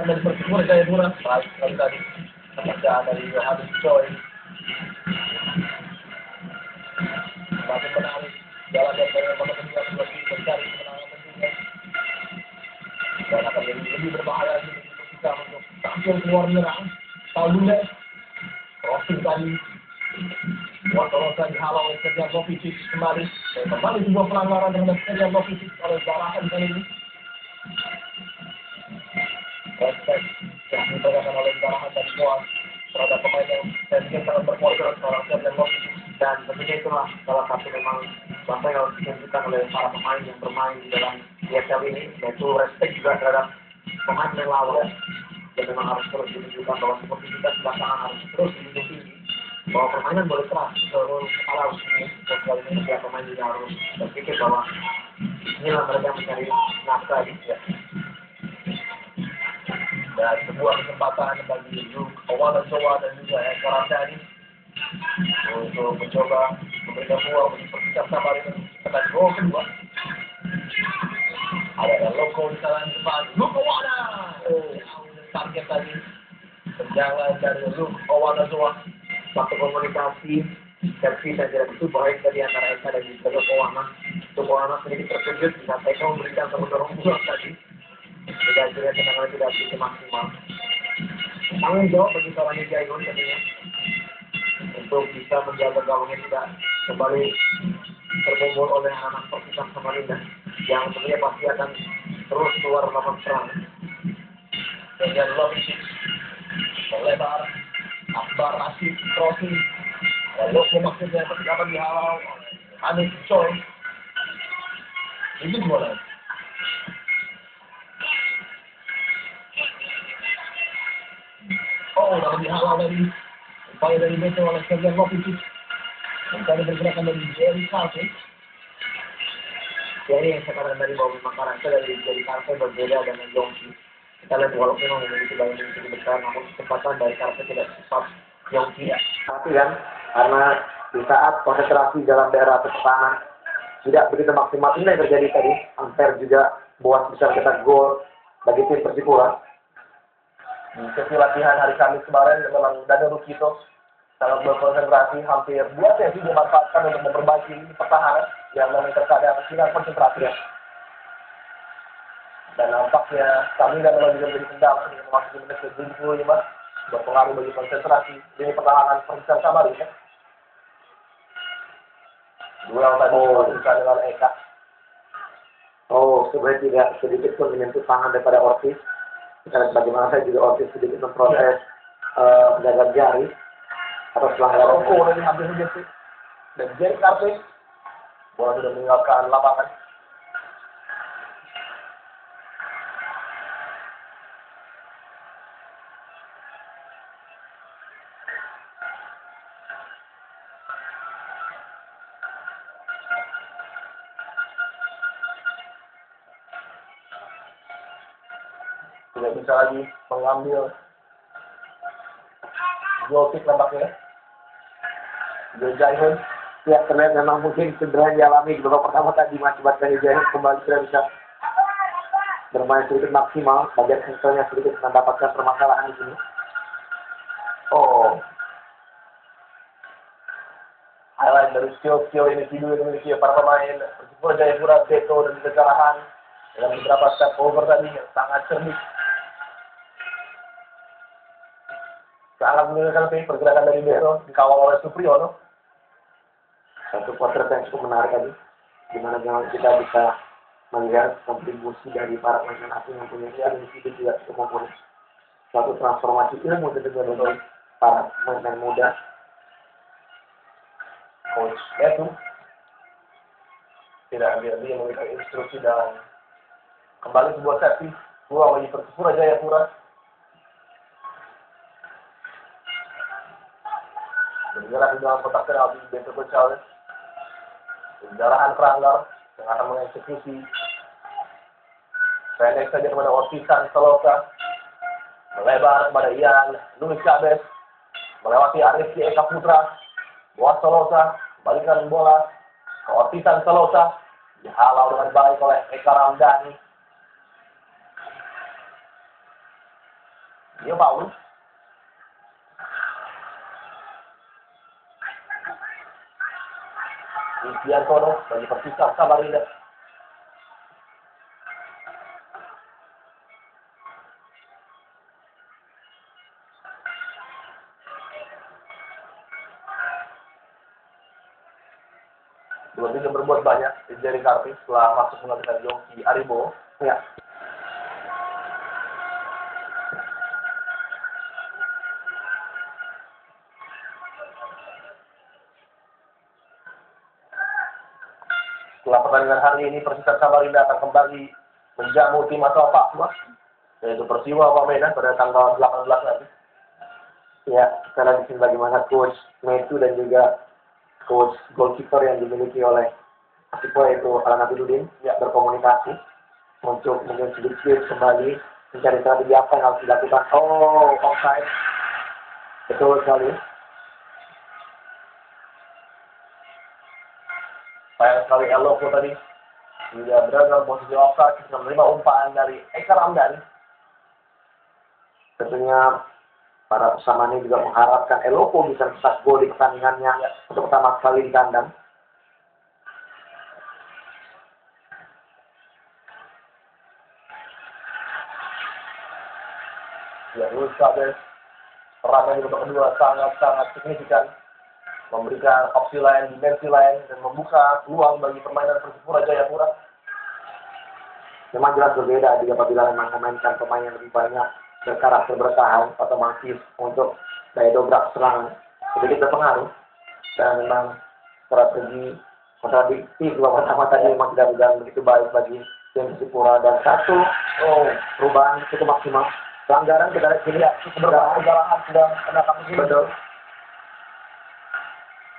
dari Persipura Jayapura, baik sekali tadi pekerjaan dari Yohanes Choi. Masih menarik jalan dari nomor 9 mencari kemenangan tentunya. Dan akan lebih berbahaya lagi kita untuk tampil keluar menyerang. Talunya crossing tadi. Tolosa dihalau oleh Serjan Lovičić kembali. Dan kembali sebuah pelanggaran terhadap Serjan Lovičić oleh Zarahan kali ini. Respect yang diberikan oleh Zarahan dan Muaz terhadap pemain yang saya pikir sangat berkualitas seorang Serjan Lovičić. Dan tentunya itulah salah satu memang apa yang harus ditunjukkan oleh para pemain yang bermain di dalam ESL ini, yaitu respect juga terhadap pemain yang lawan. Dan memang harus terus ditunjukkan bahwa sportivitas belakangan harus terus dihidupi, bahwa permainan boleh keras, seluruh kepala harus ini, dan ini setiap pemain juga harus berpikir bahwa inilah mereka mencari nafkah ya. Dan sebuah kesempatan bagi Luke Owanazowa dan juga Eko Ramdhani untuk mencoba memberikan peluang bagi Persisam Samarinda tekan gol kedua. Ada Loko di sana depan, Luke Owana. Target tadi berjalan dari Luke Owanazowa. Satu komunikasi versi dan tidak itu baik dari antara Eka dan juga Luke Owana. Luke Owana sedikit terkejut saat Eka memberikan mendorong bola tadi. Tidak tendangan tidak begitu maksimal. Tanggung jawab bagi seorang Jaigon tentunya untuk bisa menjaga gawangnya tidak kembali terbobol oleh anak Persisam Samarinda yang tentunya pasti akan terus keluar melakukan serang. Serjan Lovičić melebar, Akbar Rashid crossing, Loko maksudnya ketika dihalau Yohanes Choi. Ini bola. Oh, lalu dihalau dari upaya dari Beto oleh Serjan Lovičić. Mencari pergerakan dari Jerry Carpe. Jadi yang sekarang dari bahwa memang karakter dari Jerry Carpe berbeda dengan Yongki. Kita lihat walaupun memiliki banyak yang besar, namun kecepatan dari Carpe tidak cepat Yongki. Tapi kan, karena di saat konsentrasi dalam daerah pertahanan tidak begitu maksimal, ini yang terjadi tadi. Ampere juga buat besar cetak gol bagi tim Persipura. Sesi latihan hari Kamis kemarin memang Danilo Rukito sangat berkonsentrasi, hampir 2 sesi dimanfaatkan untuk memperbaiki pertahanan yang memang terkadang dengan konsentrasi ya. Dan nampaknya kami dan memang juga menjadi kendala dengan memasuki menit ke-75 berpengaruh bagi konsentrasi di pertahanan Persisam Samarinda. Duel tadi dilakukan dengan Eka. Sebenarnya tidak sedikit pun menyentuh tangan daripada Ortiz. Karena bagaimana saya juga Ortiz sedikit memproses gagal jari atau pelanggaran. Roko dari hampir menjadi dan Jerry Carpe bola sudah meninggalkan lapangan. Tidak bisa lagi mengambil goal kick nampaknya. Jaigon ya terlihat memang mungkin cedera yang dialami di babak pertama tadi mengakibatkan Jaigon kembali tidak bisa bermain sedikit maksimal. Bagian ankle-nya sedikit mendapatkan permasalahan di sini. Highlight dari skill individu yang dimiliki para pemain Persipura Jayapura, Beto dan juga Zarahan dengan beberapa step over tadi yang sangat cerdik. Sangat menunjukkan pergerakan dari Beto dikawal oleh Supriyono. Satu potret yang cukup menarik tadi, di mana kita bisa melihat kontribusi dari para pemain asing yang punya individu juga cukup mumpuni. Suatu transformasi ilmu tentunya dari para pemain muda. Coach Beto tidak ambil-ambil memberikan instruksi dan kembali sebuah sesi dua bagi Persipura Jayapura. Bergerak di dalam kotak penalti Beto Gonçalves. Jarahan pelanggar yang akan mengeksekusi pendek saja kepada Ortisan Salosa, melebar kepada Ian Luis Chavez, melewati Arifki Eka Putra, buat Salosa, balikan bola ke Ortisan Salosa, dihalau dengan baik oleh Eka Ramdhani. Dia foul. Widiantono bagi Persisam Samarinda. Dua tim berbuat banyak di Jerry Karpis setelah masuk menggantikan Yongki Aribo. Ya. Setelah pertandingan hari ini, Persisam Samarinda akan kembali menjamu tim asal Papua, yaitu Persiwa Wamena pada tanggal 18 nanti. Ya, sekarang di sini bagaimana coach Metu dan juga coach goalkeeper yang dimiliki oleh Asipo yaitu Alan Abidudin ya, berkomunikasi untuk mungkin sedikit kembali mencari strategi apa yang harus dilakukan. Oh, offside. Betul sekali. Sayang sekali Eloko tadi dia berada dalam posisi offside, bisa menerima umpan dari Eka Ramdan. Tentunya para pesamaan ini juga mengharapkan Eloko bisa mencetak gol di pertandingannya ya, untuk pertama kali di kandang. Ya, Luis Cabez perannya di babak kedua sangat-sangat signifikan, memberikan opsi lain, dimensi lain, dan membuka peluang bagi permainan Persipura Jayapura. Memang jelas berbeda jika apabila memang memainkan pemain yang lebih banyak berkarakter bertahan, otomatis untuk daya dobrak serangan sedikit berpengaruh, dan memang strategi kontradiktif dua pertama tadi memang tidak berjalan begitu baik bagi tim Persipura, dan satu perubahan cukup maksimal. Pelanggaran kita lihat sini ya, perjalanan sudah kena kasus ini. Betul.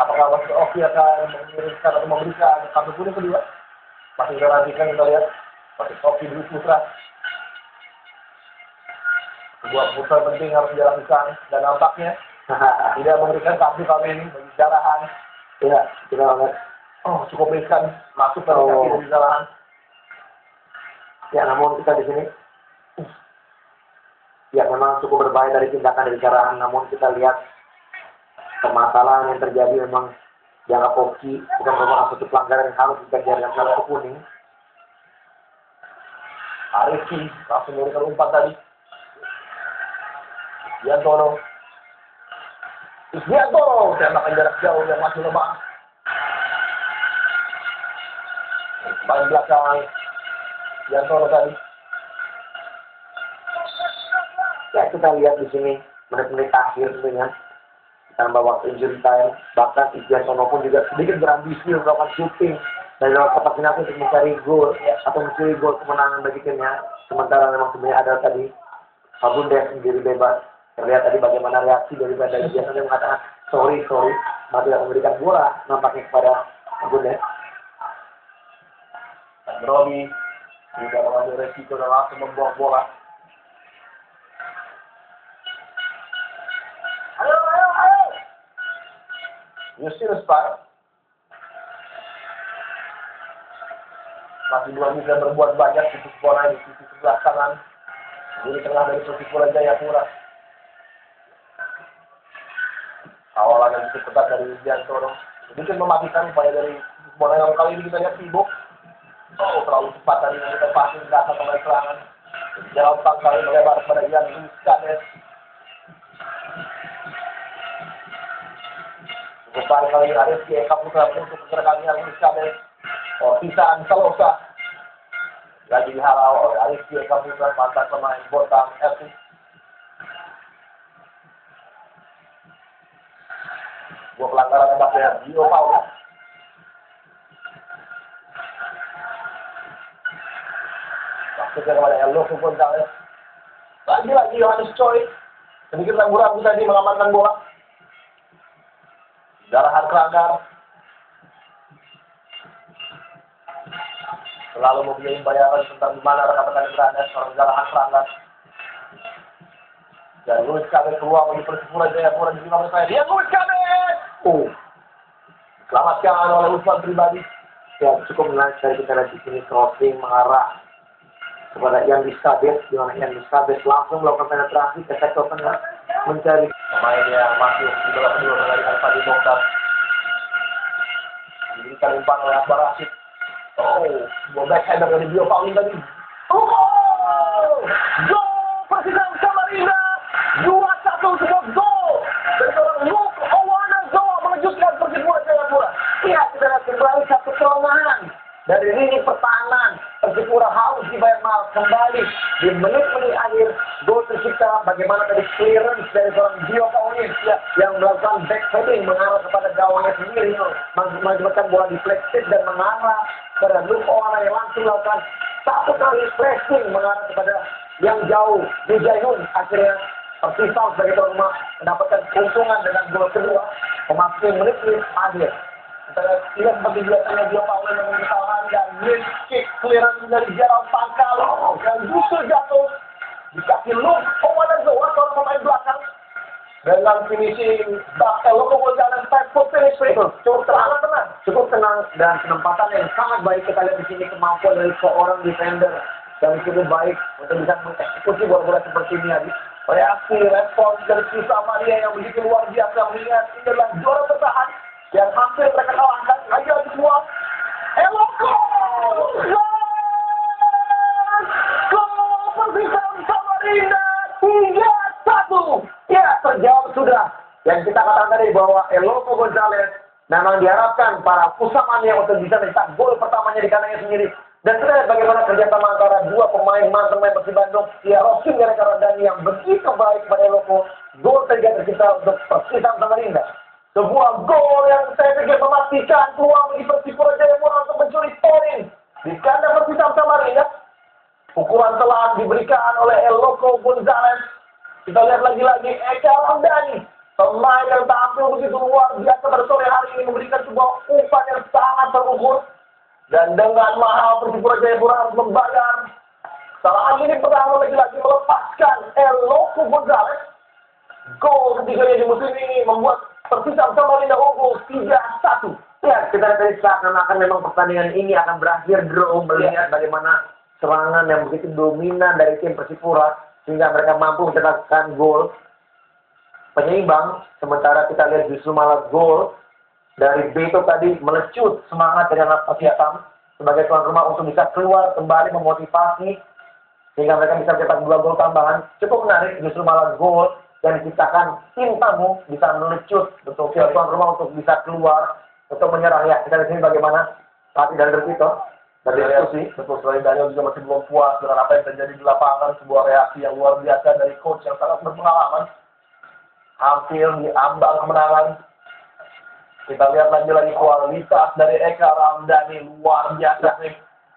Apakah Wasit Oki akan mengirimkan atau memberikan kartu kuning kedua? Masih kita nantikan, kita lihat Wasit Oki Dwi Putra. Sebuah putar penting harus dilakukan, dan nampaknya tidak memberikan kartu kali ini bagi jarahan. Ya, tidak banget. Oh, cukup riskan masuk ke kaki dari jarahan. Ya, namun kita di sini ya memang cukup berbahaya dari tindakan dari jarahan, namun kita lihat permasalahan yang terjadi memang dianggap Oki bukan merupakan satu pelanggaran yang harus dikejar dengan kartu kuning. Arifki langsung memberikan umpan tadi. Widiantono, tembakan jarak jauh yang masih lemah. Paling belakang Widiantono tadi. Ya, kita lihat di sini menit-menit akhir tentunya tambah waktu injury time, bahkan Widiantono pun juga sedikit berambisi melakukan shooting dari luar kotak penalti untuk mencari gol atau mencuri gol kemenangan bagi timnya. Sementara memang sebenarnya ada tadi Abundes sendiri bebas. Terlihat tadi bagaimana reaksi dari Widiantono yang mengatakan sorry, masih tidak memberikan bola nampaknya kepada Abundes. Dan Robi juga mengambil resiko dan langsung membuang bola. Justinus Park masih belum bisa berbuat banyak di bola di sisi sebelah kanan, di tengah dari Persipura Jayapura. Awalan yang cukup ketat dari Widiantono sedikit mematikan upaya dari bola yang kali ini kita lihat sibuk. Oh, terlalu cepat tadi kita passing ke atas pemain serangan. Jalan kali melebar kepada Ian Luis Cabez. Kembali kali ini Arifki Eka Putra menutup pergerakannya Luis Cabez. Ortisan Salosa lagi dihalau oleh Arifki Eka Putra, mantan pemain Botang FC. Dua pelanggaran tembaknya Dio Paul. Maksudnya kepada Eloko Gonzales. Lagi-lagi Yohanes Choi sedikit ragu-ragu tadi mengamankan bola. Jarahan Kelanggar selalu mempunyai bayangan tentang di mana rekan-rekan berada seorang Jarahan Kelanggar. Dan Luis Cabez keluar bagi Persipura Jayapura di 15 menit. Dia Luis Cabez. Selamatkan oleh Usman pribadi. Ya, cukup menarik dari kita di sini crossing mengarah kepada Ian Discabes, di mana Ian Discabes langsung melakukan penetrasi ke sektor tengah mencari pemain yang masuk di babak kedua dari Alfadi Mokhtar. Diberikan umpan oleh Akbar Rashid. Sebuah backhander dari Bio Pauline tadi. Gol Persisam Samarinda 2-1, sebuah gol dari seorang Luke Owanazoa mengejutkan Persipura Jayapura. Iya, kita lihat kembali satu kelengahan dari lini pertahanan. Persipura harus dibayar mahal kembali di menit-menit akhir. Gol tercipta bagaimana tadi clearance dari seorang Bio Pauline yang melakukan backheading mengarah kepada gawangnya sendiri, mengakibatkan bola deflected dan mengarah pada Luke Owana yang langsung melakukan satu kali pressing mengarah kepada yang jauh di Jaihun. Akhirnya Persisam sebagai tuan rumah mendapatkan keuntungan dengan gol kedua memasuki menit-menit akhir. Kita lihat seperti biasanya Bio Pauline yang mengutamakan dan mid kick clearance dari Gerald Pankalo yang justru jatuh di kaki Luke Owanazoa, seorang pemain belakang, dengan finishing Eloko Gonzalez type foot finish. Cukup tenang dan penempatan yang sangat baik. Kita lihat di sini kemampuan dari seorang defender yang cukup baik untuk bisa mengeksekusi bola-bola seperti ini. Reaksi respons dari Persisam Samarinda yang begitu luar biasa, mengingat ini adalah juara bertahan yang hampir mereka kalahkan. Lagi semua Eloko gol Persisam Samarinda 3-1. Ya, terjawab sudah yang kita katakan tadi bahwa Eloko Gonzalez memang diharapkan para Pusamania untuk bisa mencetak gol pertamanya di kandangnya sendiri. Dan kita lihat bagaimana kerjasama antara dua mantan pemain Persib Bandung, Rosin dan Eka Ramdhani yang begitu baik pada Eloko. Gol ketiga tercipta untuk Persisam Samarinda. Sebuah gol yang saya pikir memastikan peluang bagi Persipura Jayapura untuk mencuri poin di kandang Persisam Samarinda. Pukulan telah diberikan oleh Eloko Gonzalez. Kita lihat lagi-lagi Eka Ramdhani, pemain yang tampil begitu luar biasa pada sore hari ini, memberikan sebuah umpan yang sangat terukur. Dan dengan mahal Persipura Jayapura harus membayar. Kesalahan ini pertahanan lagi-lagi melepaskan Eloko Gonzalez. Gol ketiganya di musim ini membuat Persisam Samarinda unggul 3-1. Ya, kita lihat tadi seakan-akan memang pertandingan ini akan berakhir draw, melihat bagaimana serangan yang begitu dominan dari tim Persipura sehingga mereka mampu mencetakkan gol penyeimbang. Sementara kita lihat justru malah gol dari Beto tadi melecut semangat dengan Persisam sebagai tuan rumah untuk bisa keluar kembali memotivasi sehingga mereka bisa mencetak 2 gol tambahan. Cukup menarik, justru malah gol yang diciptakan tim tamu bisa melecut betul tuan rumah untuk bisa keluar untuk menyerang. Ya, kita lihat sini bagaimana Fatih dan Beto dari diskusi. Betul sekali, Daniel juga masih belum puas dengan apa yang terjadi di lapangan. Sebuah reaksi yang luar biasa dari coach yang sangat berpengalaman. Hampir di ambang kemenangan. Kita lihat lagi kualitas dari Eka Ramdhani luar biasa nih.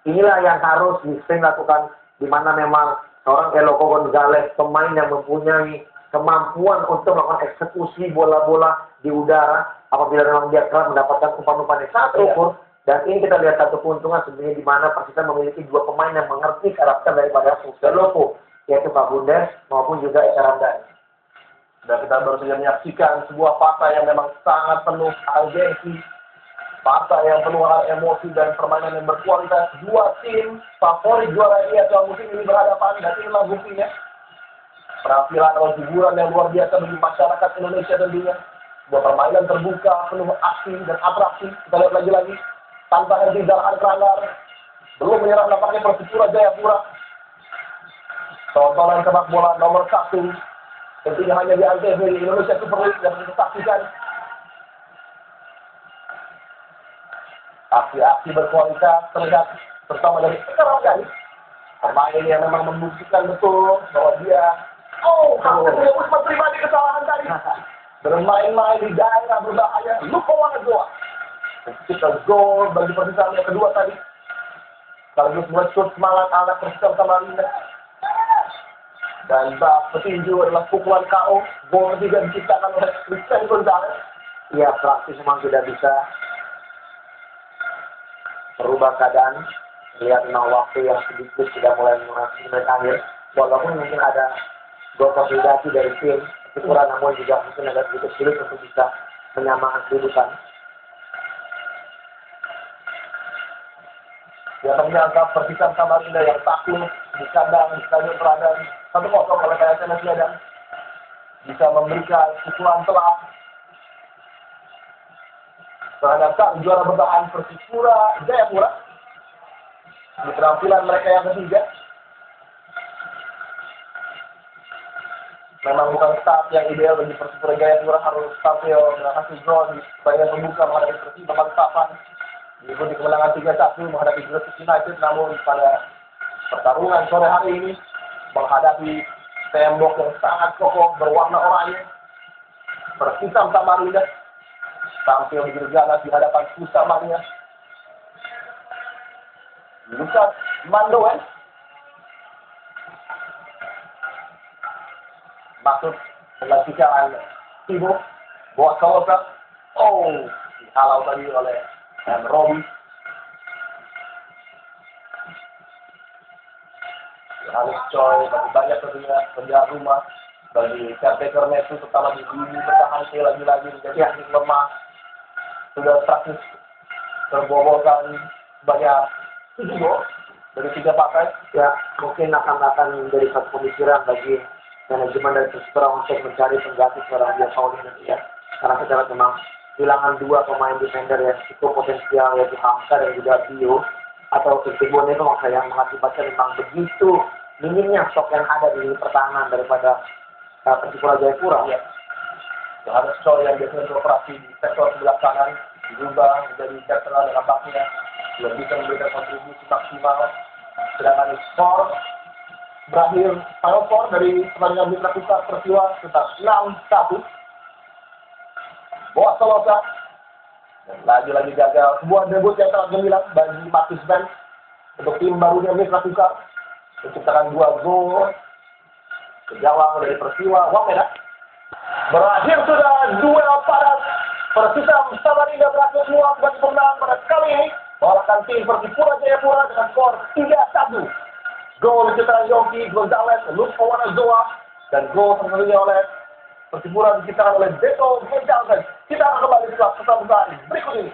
Inilah yang harus sering lakukan, di mana memang seorang Eloko Gonzalez, pemain yang mempunyai kemampuan untuk melakukan eksekusi bola-bola di udara apabila memang dia kerap mendapatkan umpan-umpan yang sangat terukur. Dan ini kita lihat satu keuntungan sebenarnya, di mana Persisam memiliki 2 pemain yang mengerti karakter daripada Eloko, yaitu Pak Bundes maupun juga Eka Ramdhani. Dan kita baru saja menyaksikan sebuah partai yang memang sangat penuh urgensi, partai yang penuh emosi dan permainan yang berkualitas. 2 tim favorit juara IPL musim ini berhadapan, dan inilah buktinya. Penampilan atau hiburan yang luar biasa bagi masyarakat Indonesia tentunya. Sebuah permainan terbuka, penuh aksi dan atraksi. Kita lihat lagi-lagi, tanpa henti Zalhan Kranar, belum menyerang nampaknya Persipura Jayapura. Tontonan sepak bola nomor 1 tentunya hanya di Antv Indonesia Super League yang disaksikan. Aksi-aksi berkualitas terlihat bersama dari Eka Ramdhani, pemain yang memang membuktikan betul bahwa dia hampir punya usman pribadi kesalahan tadi. Bermain-main di daerah berbahaya. Luke Owanazoa menciptakan gol bagi Persisam yang kedua tadi. Sekaligus melecut semangat anak Persisam Samarinda. Dan bak petinju adalah pukulan KO. Gol ketiga diciptakan oleh Christian Gonzalez. Ya, praktis memang tidak bisa merubah keadaan. Lihat memang waktu yang sedikit sudah mulai memasuki menit akhir. Walaupun mungkin ada gol konsolidasi dari tim Persipura, namun juga mungkin agak sedikit sulit untuk bisa menyamakan kedudukan. Dia menyangka Persisam Samarinda yang takluk di kandang Stadion Teladan 1-0 oleh PSMS Medan bisa memberikan pukulan telak terhadap sang juara bertahan Persipura Jayapura di penampilan mereka yang ketiga. Memang bukan start yang ideal bagi Persipura Jayapura, harus tampil menghasil gol di bagian pembuka menghadapi Persib Balikpapan. Diikuti kemenangan 3-1 menghadapi Gresik United, namun pada pertarungan sore hari ini menghadapi tembok yang sangat kokoh berwarna oranye, Persisam Samarinda tampil begitu ganas di hadapan Pusamania. Lukas Mandoen masuk menggantikan Timo Boakalosa. Dihalau tadi oleh Robi. Alex Choi bagi banyak tentunya penjaga rumah bagi caretaker Mesu, terutama di lini bertahan lagi-lagi menjadi yang lemah. Sudah praktis terbobolkan banyak 7 gol dari 3 partai. Ya, mungkin akan menjadi satu pemikiran bagi manajemen dari Persipura untuk mencari pengganti seorang dia Pauli nanti ya. Karena secara memang kehilangan 2 pemain defender yang cukup potensial, yaitu Hamka dan juga Bio atau Ketibuan itu yang mengakibatkan memang begitu minimnya stok yang ada di pertahanan daripada Persipura Jayapura. Ya. Johannes Choi yang biasanya beroperasi di sektor sebelah kanan dirubah menjadi back tengah dengan baknya, belum bisa memberikan kontribusi maksimal. Sedangkan skor berakhir, final skor dari pertandingan Mitra Kukar Persiwa tetap 6-1. Boa Solosa dan lagi-lagi gagal. Sebuah debut yang sangat gemilang bagi Marcus Ben untuk tim barunya Mitra Kukar, menciptakan 2 gol ke gawang dari Persiwa Wamena. Berakhir sudah duel padat. Persisam Samarinda berhasil keluar sebagai pemenang pada kali ini, mengalahkan tim Persipura Jayapura dengan skor 3-1. Gol diciptakan Yongki Gonzalez, Luz Owanazoa, dan gol tentunya oleh Persipura diciptakan oleh Beto Gonzalez. Kita akan kembali setelah pesan besar berikut ini.